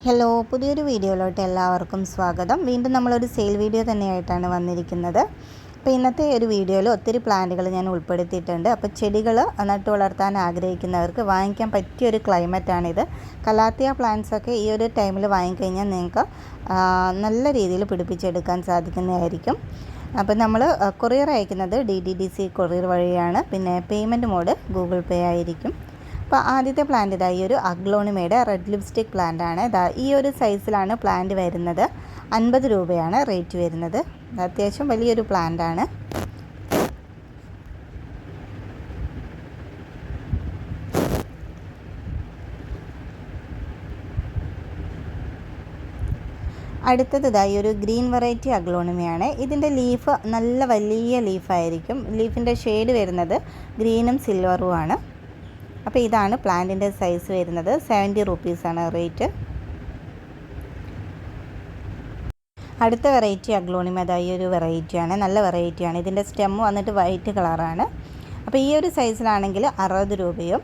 Hello, പുതിയൊരു വീഡിയോയിലോട്ട് എല്ലാവർക്കും സ്വാഗതം. വീണ്ടും നമ്മളൊരു സെയിൽ വീഡിയോ തന്നെയായിട്ടാണ് വന്നിരിക്കുന്നത്. അപ്പോൾ ഇന്നത്തെ ഒരു വീഡിയോയിൽ ഒത്തിരി പ്ലാന്റുകൾ ഞാൻ ഉൾപ്പെടുത്തിയിട്ടുണ്ട്. അപ്പോൾ ചെടികൾ നട്ടു വളർത്താൻ ആഗ്രഹിക്കുന്നവർക്ക് വാങ്ങിക്കാൻ പറ്റിയൊരു ക്ലൈമറ്റാണിത്. കലാത്തിയ പ്ലാന്റ്സൊക്കെ ഈ ഒരു ടൈമിൽ വാങ്ങിക്കഴിഞ്ഞാൽ നിങ്ങൾക്ക് നല്ല രീതിയിൽ പിടിപ്പിച്ചെടുക്കാൻ സാധിക്കുന്നതായിരിക്കും. അപ്പോൾ നമ്മൾ കൊറിയർ അയക്കുന്നത് DTDC കൊറിയർ വഴിയാണ്. പിന്നെ പേയ്മെൻറ്റ് മോഡ് ഗൂഗിൾ പേ ആയിരിക്കും. അപ്പോൾ ആദ്യത്തെ പ്ലാന്റ് ഇതാ ഈ ഒരു അഗ്ലോണിമയുടെ റെഡ് ലിപ്സ്റ്റിക് പ്ലാന്റ് ആണ്. ഇതാ ഈ ഒരു സൈസിലാണ് പ്ലാന്റ് വരുന്നത്. 50 രൂപയാണ് റേറ്റ് വരുന്നത്. അത്യാവശ്യം വലിയൊരു പ്ലാന്റ് ആണ്. അടുത്തത് ഇതാ ഈ ഒരു ഗ്രീൻ വെറൈറ്റി അഗ്ലോണിമയാണ്. ഇതിൻ്റെ ലീഫ് നല്ല വലിയ ലീഫായിരിക്കും. ലീഫിൻ്റെ ഷെയ്ഡ് വരുന്നത് ഗ്രീനും സിൽവറുമാണ്. അപ്പോൾ ഇതാണ് പ്ലാന്റിൻ്റെ സൈസ് വരുന്നത്. 70 റുപ്പീസാണ് റേറ്റ്. അടുത്ത വെറൈറ്റി അഗ്ലോണിമ അതാ ഈ ഒരു വെറൈറ്റിയാണ്. നല്ല വെറൈറ്റിയാണ്. ഇതിൻ്റെ സ്റ്റെം വന്നിട്ട് വൈറ്റ് കളറാണ്. അപ്പോൾ ഈ ഒരു സൈസിലാണെങ്കിൽ 60 രൂപയും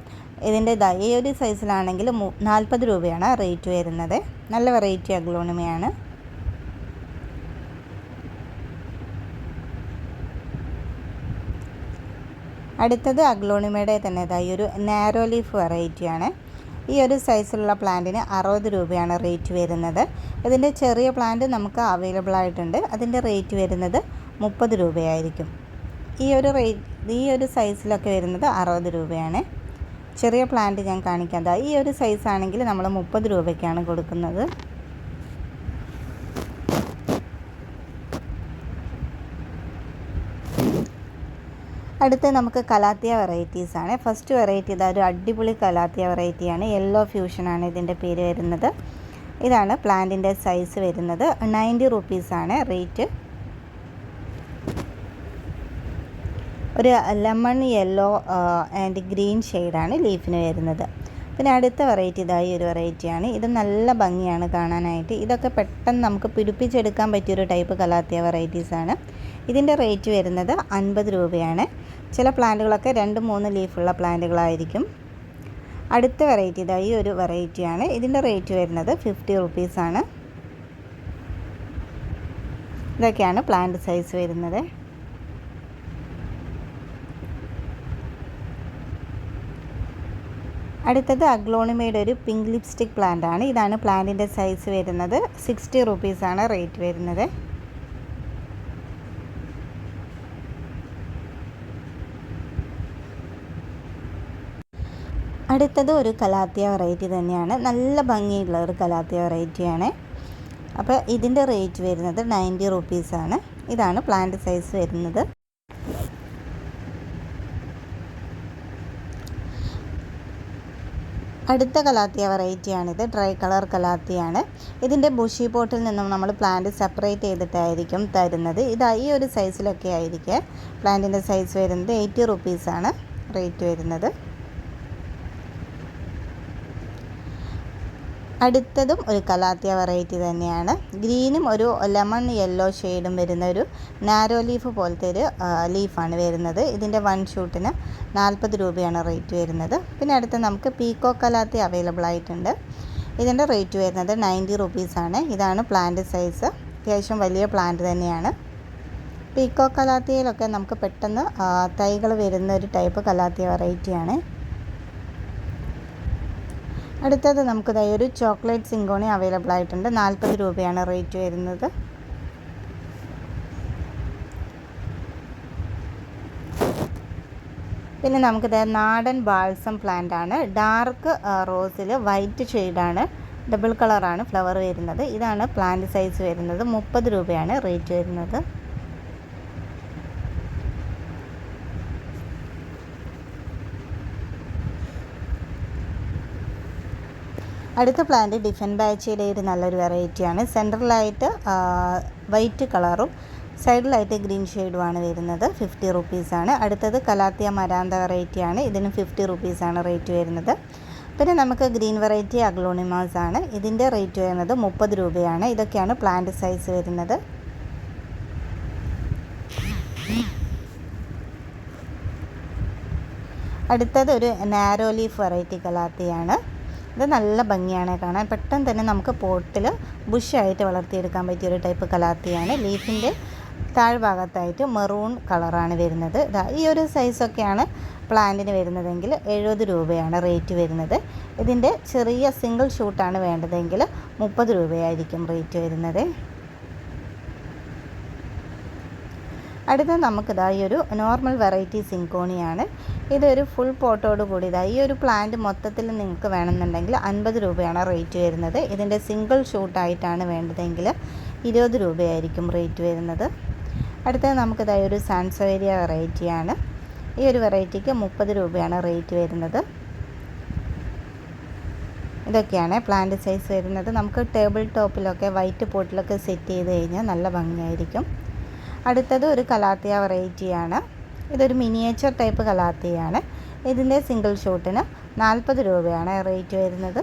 ഇതിൻ്റെ ഈ ഒരു സൈസിലാണെങ്കിൽ 40 രൂപയാണ് റേറ്റ് വരുന്നത്. നല്ല വെറൈറ്റി അഗ്ലോണിമയാണ്. അടുത്തത് അഗ്ലോണിമയുടെ തന്നെ ഈ ഒരു നാരോ ലീഫ് വെറൈറ്റിയാണ്. ഈ ഒരു സൈസിലുള്ള പ്ലാന്റിന് 60 രൂപയാണ് റേറ്റ് വരുന്നത്. ഇതിൻ്റെ ചെറിയ പ്ലാന്റ് നമുക്ക് അവൈലബിൾ ആയിട്ടുണ്ട്. അതിൻ്റെ റേറ്റ് വരുന്നത് 30 രൂപയായിരിക്കും. ഈ ഒരു സൈസിലൊക്കെ വരുന്നത് 60 രൂപയാണ്. ചെറിയ പ്ലാന്റ് ഞാൻ കാണിക്കാം. ഈ ഒരു സൈസ് ആണെങ്കിൽ നമ്മൾ 30 രൂപയ്ക്കാണ് കൊടുക്കുന്നത്. അടുത്ത് നമുക്ക് കലാത്തിയ വെറൈറ്റീസാണ്. ഫസ്റ്റ് വെറൈറ്റി ഇതാ ഒരു അടിപൊളി കലാത്തിയ വെറൈറ്റിയാണ്. യെല്ലോ ഫ്യൂഷനാണ് ഇതിൻ്റെ പേര് വരുന്നത്. ഇതാണ് പ്ലാന്റിൻ്റെ സൈസ് വരുന്നത്. 90 റുപ്പീസാണ് റേറ്റ്. ഒരു ലെമൺ യെല്ലോ ആൻഡ് ഗ്രീൻ ഷെയ്ഡാണ് ലീഫിന് വരുന്നത്. പിന്നെ അടുത്ത വെറൈറ്റി ഇതായി ഒരു വെറൈറ്റിയാണ്. ഇത് നല്ല ഭംഗിയാണ് കാണാനായിട്ട്. ഇതൊക്കെ പെട്ടെന്ന് നമുക്ക് പിടിപ്പിച്ചെടുക്കാൻ പറ്റിയൊരു ടൈപ്പ് കലാത്തിയ വെറൈറ്റീസാണ്. ഇതിൻ്റെ റേറ്റ് വരുന്നത് 50 രൂപയാണ്. ചില പ്ലാന്റുകളൊക്കെ 2-3 ലീഫുള്ള പ്ലാന്റുകളായിരിക്കും. അടുത്ത വെറൈറ്റി ഇതായി ഒരു വെറൈറ്റിയാണ്. ഇതിൻ്റെ റേറ്റ് വരുന്നത് 50 റുപ്പീസാണ്. ഇതൊക്കെയാണ് പ്ലാന്റ് സൈസ് വരുന്നത്. അടുത്തത് അഗ്ലോണിമയുടെ ഒരു പിങ്ക് ലിപ്സ്റ്റിക് പ്ലാന്റ് ആണ്. ഇതാണ് പ്ലാന്റിൻ്റെ സൈസ് വരുന്നത്. 60 റുപ്പീസാണ് റേറ്റ് വരുന്നത്. അടുത്തത് ഒരു കലാത്തിയ വെറൈറ്റി തന്നെയാണ്. നല്ല ഭംഗിയുള്ള ഒരു കലാത്തിയ വെറൈറ്റിയാണ്. അപ്പോൾ ഇതിൻ്റെ റേറ്റ് വരുന്നത് 90 റുപ്പീസാണ്. ഇതാണ് പ്ലാന്റ് സൈസ് വരുന്നത്. അടുത്ത കലാത്തിയ വെറൈറ്റിയാണിത്. ഡ്രൈ കളർ കലാത്തിയാണ്. ഇതിൻ്റെ ബുഷി പോട്ടിൽ നിന്നും നമ്മൾ പ്ലാന്റ് സെപ്പറേറ്റ് ചെയ്തിട്ടായിരിക്കും തരുന്നത്. ഈ ഒരു സൈസിലൊക്കെ ആയിരിക്കും പ്ലാന്റിൻ്റെ സൈസ് വരുന്നത്. 80 റുപ്പീസാണ് റേറ്റ് വരുന്നത്. അടുത്തതും ഒരു കലാത്തിയ വെറൈറ്റി തന്നെയാണ്. ഗ്രീനും ഒരു ലെമൺ യെല്ലോ ഷെയ്ഡും വരുന്ന ഒരു നാരോ ലീഫ് പോലത്തെ ഒരു ലീഫാണ് വരുന്നത്. ഇതിൻ്റെ 1 ഷൂട്ടിന് 40 രൂപയാണ് റേറ്റ് വരുന്നത്. പിന്നെ അടുത്ത് നമുക്ക് പീക്കോ കലാത്തി അവൈലബിൾ ആയിട്ടുണ്ട്. ഇതിൻ്റെ റേറ്റ് വരുന്നത് 90 റുപ്പീസാണ്. ഇതാണ് പ്ലാന്റ് സൈസ്. അത്യാവശ്യം വലിയ പ്ലാന്റ് തന്നെയാണ്. പീക്കോ കലാത്തിയിലൊക്കെ നമുക്ക് പെട്ടെന്ന് തൈകൾ വരുന്ന ഒരു ടൈപ്പ് കലാത്തിയ വെറൈറ്റിയാണ്. അടുത്തത് നമുക്ക് ഒരു ചോക്ലേറ്റ് സിങ്കോണി അവൈലബിൾ ആയിട്ടുണ്ട്. 40 രൂപയാണ് റേറ്റ് വരുന്നത്. പിന്നെ നമുക്ക് നാടൻ ബാൾസം പ്ലാന്റ് ആണ്. ഡാർക്ക് റോസിൽ വൈറ്റ് ഷെയ്ഡാണ്. ഡബിൾ കളറാണ് ഫ്ലവർ വരുന്നത്. ഇതാണ് പ്ലാന്റ് സൈസ് വരുന്നത്. 30 രൂപയാണ് റേറ്റ് വരുന്നത്. അടുത്ത പ്ലാന്റ് ഡിഫൻ ബാച്ചിയുടെ ഒരു നല്ലൊരു വെറൈറ്റിയാണ്. സെൻട്രലായിട്ട് വൈറ്റ് കളറും സൈഡിലായിട്ട് ഗ്രീൻ ഷെയ്ഡുമാണ് വരുന്നത്. 50 റുപ്പീസാണ്. അടുത്തത് കലാത്തിയ മരാന്ത വെറൈറ്റിയാണ്. ഇതിന് 50 റുപ്പീസാണ് റേറ്റ് വരുന്നത്. പിന്നെ നമുക്ക് ഗ്രീൻ വെറൈറ്റി അഗ്ലോണിമാസ് ആണ്. ഇതിൻ്റെ റേറ്റ് വരുന്നത് 30 രൂപയാണ്. ഇതൊക്കെയാണ് പ്ലാന്റ് സൈസ് വരുന്നത്. അടുത്തത് ഒരു നാരോ ലീഫ് വെറൈറ്റി കലാത്തിയാണ്. ഇത് നല്ല ഭംഗിയാണ് കാണാൻ. പെട്ടെന്ന് തന്നെ നമുക്ക് പോട്ടിൽ ബുഷായിട്ട് വളർത്തിയെടുക്കാൻ പറ്റിയൊരു ടൈപ്പ് കലാത്തിയാണ്. ലീഫിൻ്റെ താഴ്ഭാഗത്തായിട്ട് മെറൂൺ കളറാണ് വരുന്നത്. ഈ ഒരു സൈസൊക്കെയാണ് പ്ലാന്റിന് വരുന്നതെങ്കിൽ 70 രൂപയാണ് റേറ്റ് വരുന്നത്. ഇതിൻ്റെ ചെറിയ സിംഗിൾ ഷൂട്ടാണ് വേണ്ടതെങ്കിൽ 30 രൂപയായിരിക്കും റേറ്റ് വരുന്നത്. അടുത്ത നമുക്കിതാ ഈ ഒരു നോർമൽ വെറൈറ്റി സിങ്കോണിയാണ്. ഇതൊരു ഫുൾ പോട്ടോട് കൂടി ഈ ഒരു പ്ലാന്റ് മൊത്തത്തിൽ നിങ്ങൾക്ക് വേണമെന്നുണ്ടെങ്കിൽ 50 രൂപയാണ് റേറ്റ് വരുന്നത്. ഇതിൻ്റെ സിംഗിൾ ഷൂട്ടായിട്ടാണ് വേണ്ടതെങ്കിൽ 20 രൂപയായിരിക്കും റേറ്റ് വരുന്നത്. അടുത്തത് നമുക്കിതാ ഒരു സാൻസവേരിയ വെറൈറ്റിയാണ്. ഈ ഒരു വെറൈറ്റിക്ക് 30 രൂപയാണ് റേറ്റ് വരുന്നത്. ഇതൊക്കെയാണ് പ്ലാന്റ് സൈസ് വരുന്നത്. നമുക്ക് ടേബിൾ ടോപ്പിലൊക്കെ വൈറ്റ് പോട്ടിലൊക്കെ സെറ്റ് ചെയ്ത് കഴിഞ്ഞാൽ നല്ല ഭംഗിയായിരിക്കും. അടുത്തത് ഒരു കലാത്തിയ വെറൈറ്റിയാണ്. ഇതൊരു മിനിയേച്ചർ ടൈപ്പ് കലാത്തിയാണ്. ഇതിൻ്റെ സിംഗിൾ ഷൂട്ടിന് 40 രൂപയാണ് റേറ്റ് വരുന്നത്.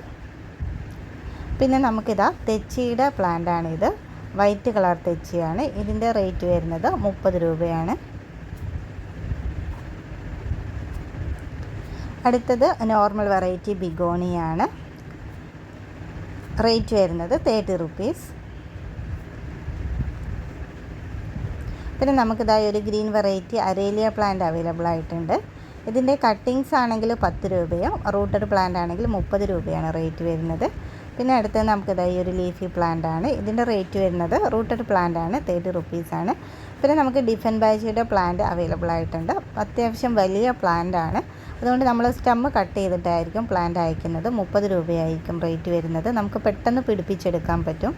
പിന്നെ നമുക്കിതാ തെച്ചിയുടെ പ്ലാന്റാണിത്. White colour തെച്ചിയാണ്. ഇതിൻ്റെ റേറ്റ് വരുന്നത് 30 രൂപയാണ്. അടുത്തത് നോർമൽ വെറൈറ്റി ബിഗോണിയാണ്. റേറ്റ് വരുന്നത് 30 റുപ്പീസ്. പിന്നെ നമുക്കിതായി ഒരു green variety aralia plant available ആയിട്ടുണ്ട്. ഇതിൻ്റെ കട്ടിങ്സ് ആണെങ്കിൽ 10 രൂപയും റൂട്ടഡ് പ്ലാന്റ് ആണെങ്കിൽ 30 രൂപയാണ് റേറ്റ് വരുന്നത്. പിന്നെ അടുത്തത് നമുക്കിതായി ഒരു ലീഫി പ്ലാന്റ് ആണ്. ഇതിൻ്റെ റേറ്റ് വരുന്നത് റൂട്ടഡ് പ്ലാന്റ് ആണ്, 30 റുപ്പീസാണ്. പിന്നെ നമുക്ക് ഡിഫൻ ബാജിയുടെ പ്ലാന്റ് അവൈലബിൾ ആയിട്ടുണ്ട്. അത്യാവശ്യം വലിയ പ്ലാന്റ് ആണ്. അതുകൊണ്ട് നമ്മൾ സ്റ്റെമ്മ് കട്ട് ചെയ്തിട്ടായിരിക്കും പ്ലാന്റ് അയക്കുന്നത്. 30 രൂപയായിരിക്കും റേറ്റ് വരുന്നത്. നമുക്ക് പെട്ടെന്ന് പിടിപ്പിച്ചെടുക്കാൻ പറ്റും.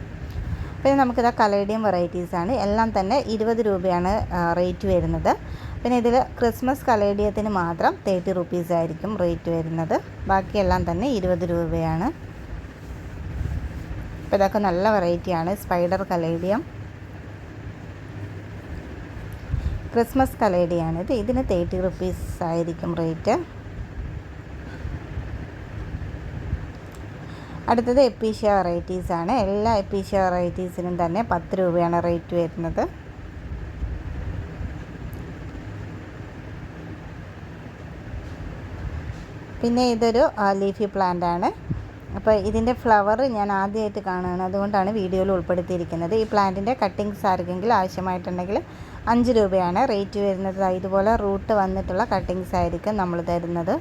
പിന്നെ നമുക്കിതാ കലേഡിയം വെറൈറ്റീസാണ്. എല്ലാം തന്നെ 20 രൂപയാണ് റേറ്റ് വരുന്നത്. പിന്നെ ഇതിൽ ക്രിസ്മസ് കലേഡിയത്തിന് മാത്രം 30 റുപ്പീസ് ആയിരിക്കും റേറ്റ് വരുന്നത്. ബാക്കിയെല്ലാം തന്നെ 20 രൂപയാണ്. അപ്പോൾ ഇതൊക്കെ നല്ല വെറൈറ്റിയാണ്. സ്പൈഡർ കലേഡിയം, ക്രിസ്മസ് കലേഡിയാണിത്. ഇതിന് 30 റുപ്പീസ് ആയിരിക്കും റേറ്റ്. അടുത്തത് എപ്പീഷ്യ വെറൈറ്റീസാണ്. എല്ലാ എപ്പീഷ്യ വെറൈറ്റീസിനും തന്നെ 10 രൂപയാണ് റേറ്റ് വരുന്നത്. പിന്നെ ഇതൊരു ലീഫി പ്ലാന്റ് ആണ്. അപ്പോൾ ഇതിൻ്റെ ഫ്ലവർ ഞാൻ ആദ്യമായിട്ട് കാണുകയാണ്, അതുകൊണ്ടാണ് വീഡിയോയിൽ ഉൾപ്പെടുത്തിയിരിക്കുന്നത്. ഈ പ്ലാന്റിൻ്റെ കട്ടിങ്സ് ആർക്കെങ്കിലും ആവശ്യമായിട്ടുണ്ടെങ്കിൽ 5 രൂപയാണ് റേറ്റ് വരുന്നത്. ഇതുപോലെ റൂട്ട് വന്നിട്ടുള്ള കട്ടിങ്സ് ആയിരിക്കും നമ്മൾ തരുന്നത്.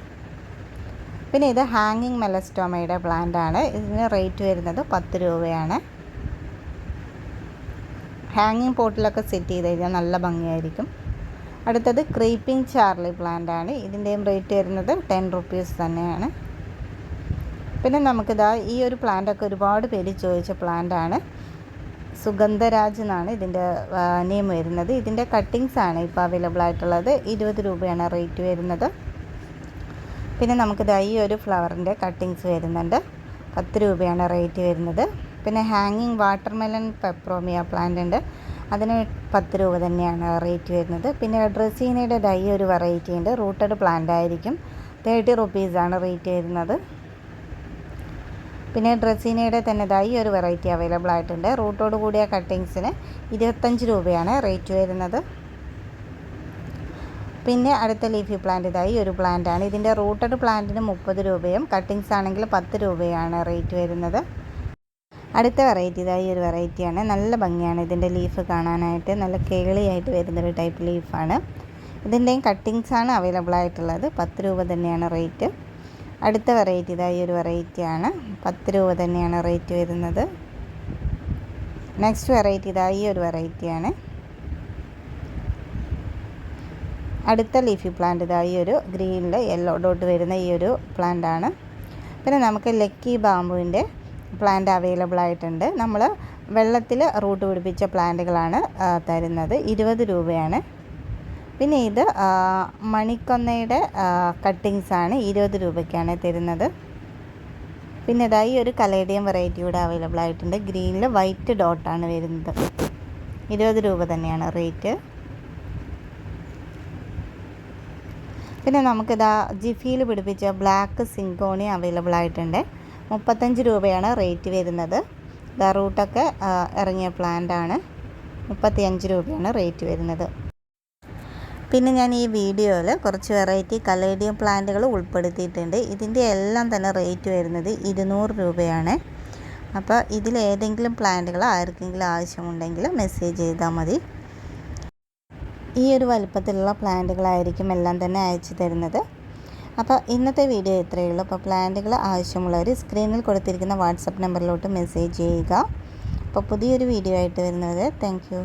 പിന്നെ ഇത് ഹാങ്ങിങ് മെലസ്റ്റോമയുടെ പ്ലാന്റ് ആണ്. ഇതിന് റേറ്റ് വരുന്നത് 10 രൂപയാണ്. ഹാങ്ങിങ് പോട്ടിലൊക്കെ സെറ്റ് ചെയ്ത് കഴിഞ്ഞാൽ നല്ല ഭംഗിയായിരിക്കും. അടുത്തത് ക്രീപ്പിംഗ് ചാർലി പ്ലാന്റ് ആണ്. ഇതിൻ്റെയും റേറ്റ് വരുന്നത് 10 റുപ്പീസ് തന്നെയാണ്. പിന്നെ നമുക്കിതാ ഈ ഒരു പ്ലാന്റൊക്കെ ഒരുപാട് പേര് ചോദിച്ച പ്ലാന്റ് ആണ്. സുഗന്ധരാജ് എന്നാണ് ഇതിൻ്റെ നെയിം വരുന്നത്. ഇതിൻ്റെ കട്ടിങ്സ് ആണ് ഇപ്പോൾ അവൈലബിൾ ആയിട്ടുള്ളത്. 20 രൂപയാണ് റേറ്റ് വരുന്നത്. പിന്നെ നമുക്കിതാ ഈ ഒരു ഫ്ലവറിൻ്റെ കട്ടിങ്സ് വരുന്നുണ്ട്. 10 രൂപയാണ് റേറ്റ് വരുന്നത്. പിന്നെ ഹാങ്ങിങ് വാട്ടർമെലൺ പെപ്രോമിയ പ്ലാന്റ് ഉണ്ട്. അതിന് 10 രൂപ തന്നെയാണ് റേറ്റ് വരുന്നത്. പിന്നെ ഡ്രസീനയുടെ ഈ ഒരു വെറൈറ്റി ഉണ്ട്. റൂട്ടഡ് പ്ലാന്റ് ആയിരിക്കും. 30 റുപ്പീസാണ് റേറ്റ് വരുന്നത്. പിന്നെ ഡ്രസീനയുടെ തന്നെ ഈ ഒരു വെറൈറ്റി അവൈലബിൾ ആയിട്ടുണ്ട്. റൂട്ടോട് കൂടിയ കട്ടിങ്സിന് 25 രൂപയാണ് റേറ്റ് വരുന്നത്. പിന്നെ അടുത്ത ലീഫി പ്ലാന്റ് ഈ ഒരു പ്ലാന്റ് ആണ്. ഇതിൻ്റെ റൂട്ടഡ് പ്ലാന്റിന് 30 രൂപയും കട്ടിങ്സ് ആണെങ്കിൽ 10 രൂപയാണ് റേറ്റ് വരുന്നത്. അടുത്ത വെറൈറ്റി ഈ ഒരു വെറൈറ്റിയാണ്. നല്ല ഭംഗിയാണ് ഇതിൻ്റെ ലീഫ് കാണാനായിട്ട്. നല്ല കേളിയായിട്ട് വരുന്നൊരു ടൈപ്പ് ലീഫാണ്. ഇതിൻ്റെയും കട്ടിങ്സ് ആണ് അവൈലബിൾ ആയിട്ടുള്ളത്. 10 രൂപ തന്നെയാണ് റേറ്റ്. അടുത്ത വെറൈറ്റി ഈ ഒരു വെറൈറ്റിയാണ്. 10 രൂപ തന്നെയാണ് റേറ്റ് വരുന്നത്. നെക്സ്റ്റ് വെറൈറ്റി ഈ ഒരു വെറൈറ്റിയാണ്. അടുത്ത ലീഫി പ്ലാന്റ് ഈ ഒരു ഗ്രീനിൽ യെല്ലോ ഡോട്ട് വരുന്ന ഈ ഒരു പ്ലാന്റ് ആണ്. പിന്നെ നമുക്ക് ലക്കി ബാമ്പുവിൻ്റെ പ്ലാന്റ് അവൈലബിൾ ആയിട്ടുണ്ട്. നമ്മൾ വെള്ളത്തിൽ റൂട്ട് പിടിപ്പിച്ച പ്ലാന്റുകളാണ് തരുന്നത്. 20 രൂപയാണ്. പിന്നെ ഇത് മണിക്കൊന്നയുടെ കട്ടിങ്സ് ആണ്. 20 രൂപയ്ക്കാണ് തരുന്നത്. പിന്നെ ഈ ഒരു കലേഡിയം വെറൈറ്റി കൂടെ അവൈലബിൾ ആയിട്ടുണ്ട്. ഗ്രീനിൽ വൈറ്റ് ഡോട്ടാണ് വരുന്നത്. 20 രൂപ തന്നെയാണ് റേറ്റ്. പിന്നെ നമുക്കിതാ ജിഫിയിൽ പിടിപ്പിച്ച ബ്ലാക്ക് സിങ്കോണി അവൈലബിൾ ആയിട്ടുണ്ട്. 35 രൂപയാണ് റേറ്റ് വരുന്നത്. റൂട്ടൊക്കെ ഇറങ്ങിയ പ്ലാന്റ് ആണ്. 35 രൂപയാണ് റേറ്റ് വരുന്നത്. പിന്നെ ഞാൻ ഈ വീഡിയോയിൽ കുറച്ച് വെറൈറ്റി കലേഡിയം പ്ലാന്റുകൾ ഉൾപ്പെടുത്തിയിട്ടുണ്ട്. ഇതിൻ്റെ എല്ലാം തന്നെ റേറ്റ് വരുന്നത് 200 രൂപയാണ്. അപ്പോൾ ഇതിലേതെങ്കിലും പ്ലാന്റുകൾ ആർക്കെങ്കിലും ആവശ്യമുണ്ടെങ്കിൽ മെസ്സേജ് ചെയ്താൽ മതി. ഈ ഒരു വലുപ്പത്തിലുള്ള പ്ലാന്റുകളായിരിക്കും എല്ലാം തന്നെ അയച്ചു തരുന്നത്. അപ്പോൾ ഇന്നത്തെ വീഡിയോ ഇത്രയേ ഉള്ളൂ. അപ്പോൾ പ്ലാന്റുകൾ ആവശ്യമുള്ളവർ സ്ക്രീനിൽ കൊടുത്തിരിക്കുന്ന വാട്സപ്പ് നമ്പറിലോട്ട് മെസ്സേജ് ചെയ്യുക. അപ്പോൾ പുതിയൊരു വീഡിയോ ആയിട്ട് വരുന്നത്. Thank you.